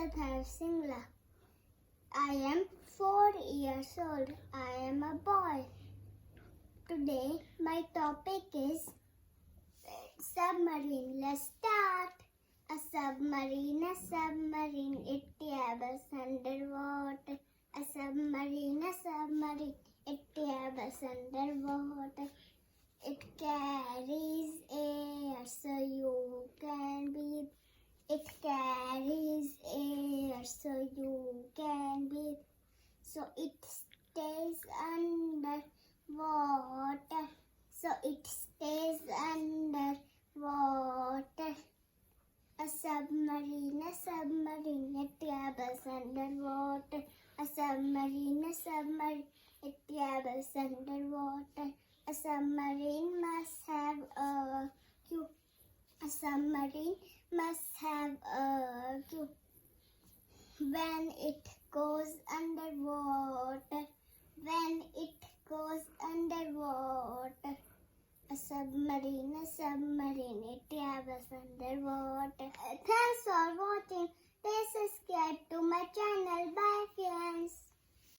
Shradha Singla. I am 4 years old. I am a boy. Today my topic is submarine. Let's start. A submarine, it travels underwater. A submarine, it travels underwater. It carries air so you can breathe. It carries air so you can breathe. So it stays under water. So it stays under water. A submarine, it travels underwater. A submarine, it travels underwater. A submarine must have a crew. A submarine must have a crew. When it goes underwater, a submarine, it travels underwater. Thanks for watching. Please subscribe to my channel.